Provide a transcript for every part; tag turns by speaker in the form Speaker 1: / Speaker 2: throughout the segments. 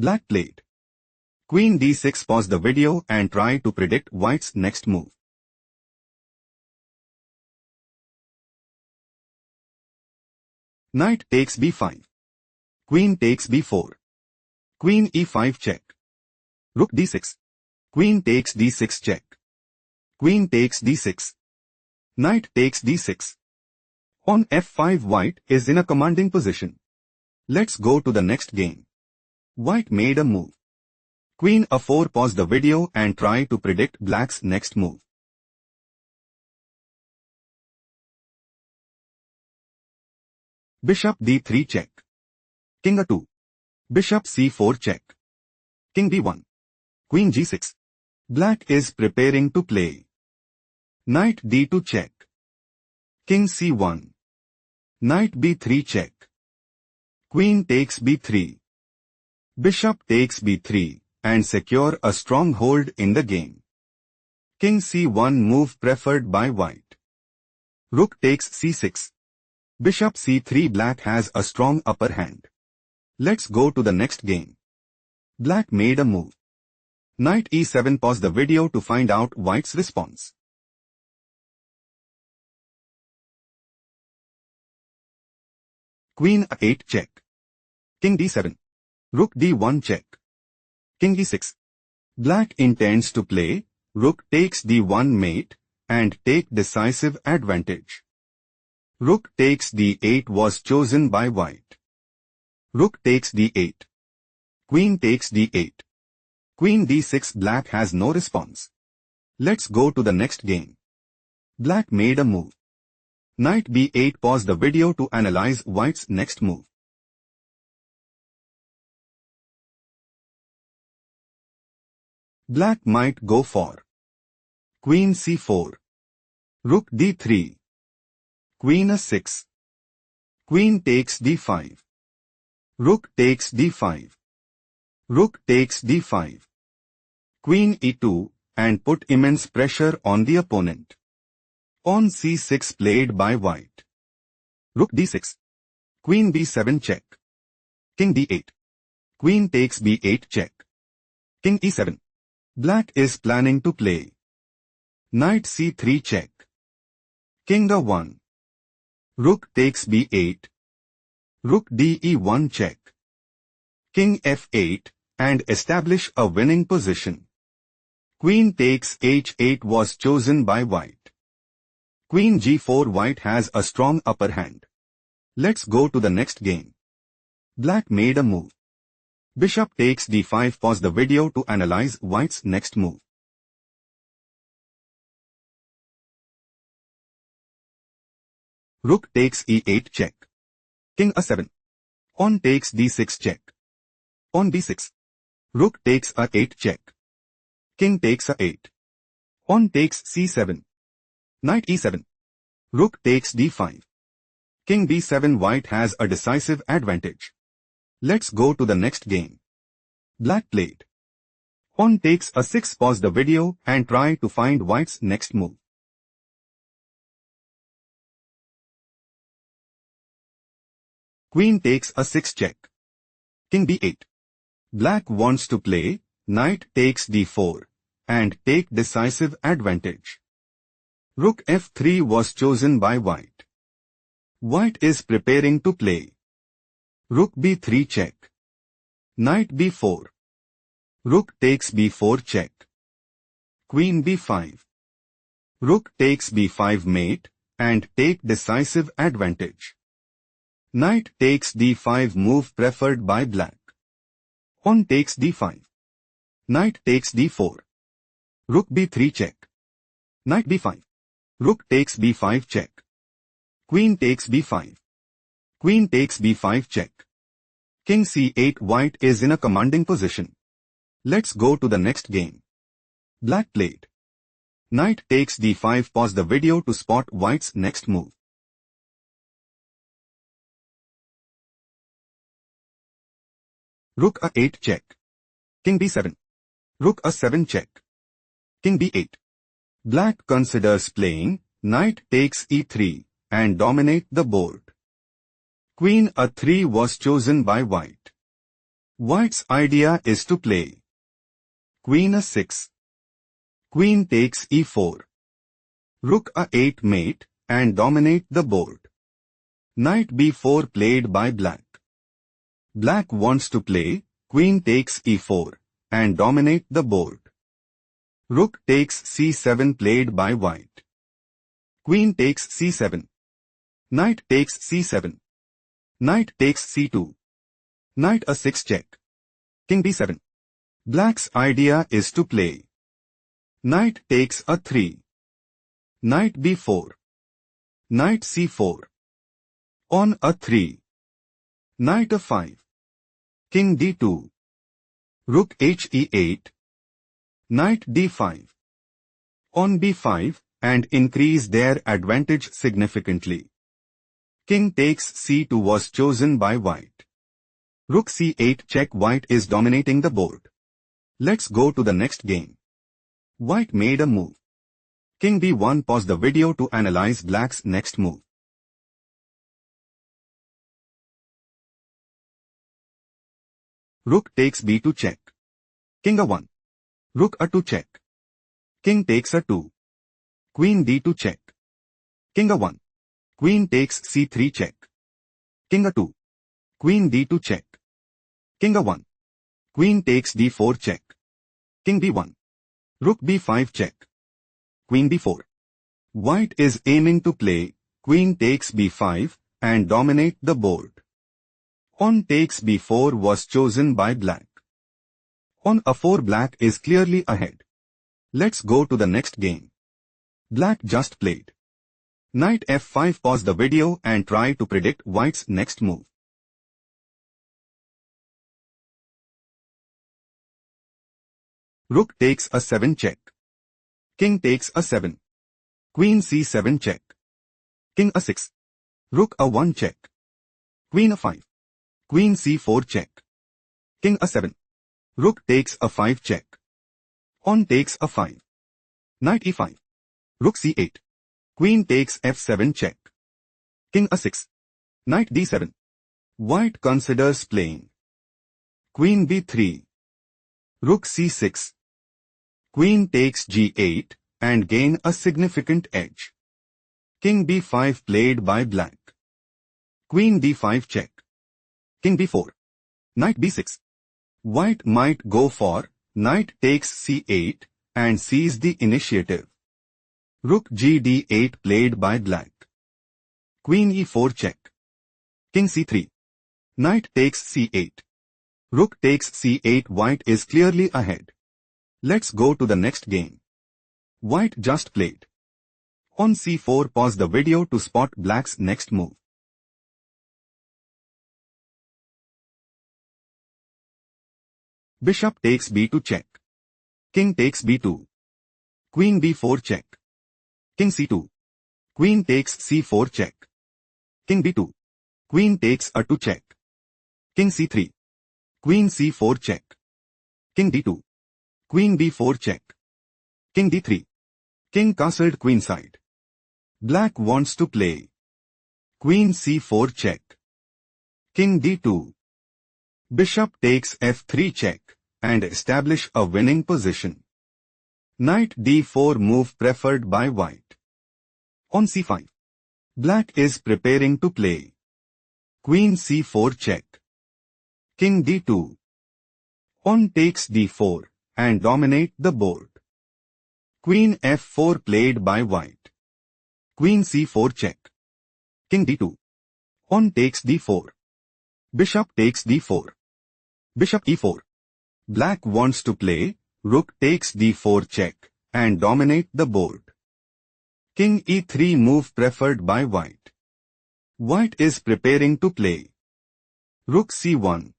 Speaker 1: Black played. Queen d6. Pause the video and try to predict white's next move. Knight takes b5. Queen takes b4. Queen e5 check. Rook d6. Queen takes d6 check. Queen takes d6. Knight takes d6. On f5 white is in a commanding position. Let's go to the next game. White made a move. Queen a4. Pause the video and try to predict black's next move. Bishop d3 check. King a2. Bishop c4 check. King b1. Queen g6. Black is preparing to play. Knight d2 check. King c1. Knight b3 check. Queen takes b3. Bishop takes b3 and secure a strong hold in the game. King c1 move preferred by white. Rook takes c6. Bishop c3. Black has a strong upper hand. Let's go to the next game. Black made a move. Knight e7. Pause the video to find out white's response. Queen a8 check. King d7. Rook d1 check. King e6. Black intends to play rook takes d1 mate and take decisive advantage. Rook takes d8 was chosen by white. Rook takes d8. Queen takes d8. Queen d6. Black has no response. Let's go to the next game. Black made a move. Knight b8. Pause the video to analyze white's next move. Black might go for Queen c4. Rook d3. Queen a6. Queen takes d5. Rook takes d5. Rook takes d5. Queen e2 and put immense pressure on the opponent. Pawn c6 played by white. Rook d6. Queen b7 check. King d8. Queen takes b8 check. King e7. Black is planning to play. Knight c3 check. King a1. Rook takes b8. Rook de1 check. King f8 and establish a winning position. Queen takes h8 was chosen by white. Queen g4. White has a strong upper hand. Let's go to the next game. Black made a move. Bishop takes d5. Pause the video to analyze white's next move. Rook takes e8 check. King a7. Pawn takes d6 check. Pawn b6. Rook takes a8 check. King takes a8. Pawn takes c7. Knight e7. Rook takes d5. King b7. White has a decisive advantage. Let's go to the next game. Black played. Pawn takes a6. Pause the video and try to find white's next move. Queen takes a6 check. King b8. Black wants to play knight takes d4 and take decisive advantage. Rook f3 was chosen by white. White is preparing to play. Rook b3 check. Knight b4. Rook takes b4 check. Queen b5. Rook takes b5 mate and take decisive advantage. Knight takes d5 move preferred by black. Pawn takes d5. Knight takes d4. Rook b3 check. Knight b5. Rook takes b5 check. Queen takes b5. Queen takes b5 check. King c8. White is in a commanding position. Let's go to the next game. Black played. Knight takes d5. Pause the video to spot white's next move. Rook a8 check. King b7. Rook a7 check. King b8. Black considers playing knight takes e3 and dominate the board. Queen a3 was chosen by white. White's idea is to play Queen a6, Queen takes e4, Rook a8 mate and dominate the board. Knight b4 played by Black. Black wants to play Queen takes e4 and dominate the board. Rook takes c7 played by White. Queen takes c7. Knight takes c7. Knight takes c2. Knight a6 check. King b7. Black's idea is to play Knight takes a3. Knight b4. Knight c4. On a3. Knight a5. King d2. Rook he8. Knight d5. On b5 and increase their advantage significantly. King takes c2 was chosen by White. Rook c8 check. White is dominating the board. Let's go to the next game. White made a move. King b1. Pause the video to analyze Black's next move. Rook takes b2 check. King a1. Rook a2 check. King takes a2. Queen d2 check. King a1. Queen takes c3 check. King a2. Queen d2 check. King a1. Queen takes d4 check. King b1. Rook b5 check. Queen b4. White is aiming to play Queen takes b5 and dominate the board. On takes b4 was chosen by Black. On a4 Black is clearly ahead. Let's go to the next game. Black just played Knight f5. Pause the video and try to predict White's next move. Rook takes a7 check. King takes a7. Queen c7 check. King a6. Rook a1 check. Queen a5. Queen c4 check. King a7. Rook takes a5 check. On takes a5. Knight e5. Rook c8. Queen takes f7 check. King a6. Knight d7. White considers playing Queen b3. Rook c6. Queen takes g8 and gain a significant edge. King b5 played by Black. Queen d5 check. King b4. Knight b6. White might go for Knight takes c8 and seize the initiative. Rook g d8 played by Black. Queen e4 check. King c3. Knight takes c8. Rook takes c8. White is clearly ahead. Let's go to the next game. White just played on c4. Pause the video to spot Black's next move. Bishop takes b2 check. King takes b2. Queen b4 check. King c2. Queen takes c4 check. King b2. Queen takes a2 check. King c3. Queen c4 check. King d2. Queen b4 check. King d3. King castled queenside. Black wants to play Queen c4 check. King d2. Bishop takes f3 check and establish a winning position. Knight d4 move preferred by White. On c5. Black is preparing to play Queen c4 check. King d2. On takes d4 and dominate the board. Queen f4 played by White. Queen c4 check. King d2. On takes d4. Bishop takes d4. Bishop e4. Black wants to play Rook takes d4 check and dominate the board. King e3 move preferred by White. White is preparing to play Rook c1.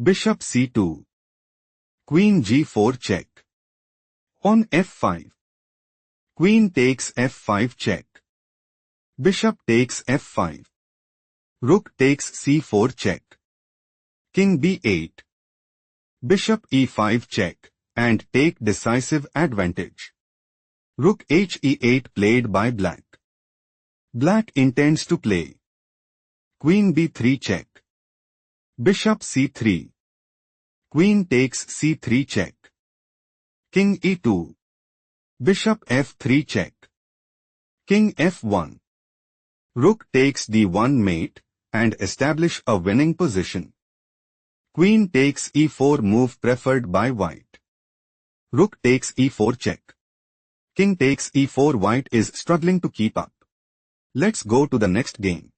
Speaker 1: Bishop c2. Queen g4 check. On f5. Queen takes f5 check. Bishop takes f5. Rook takes c4 check. King b8. Bishop e5 check and take decisive advantage. Rook he8 played by Black. Black intends to play Queen b3 check. Bishop c3. Queen takes c3 check. King e2. Bishop f3 check. King f1. Rook takes d1 mate and establish a winning position. Queen takes e4 move preferred by white. Rook takes e4 check. King takes e4. White is struggling to keep up. Let's go to the next game.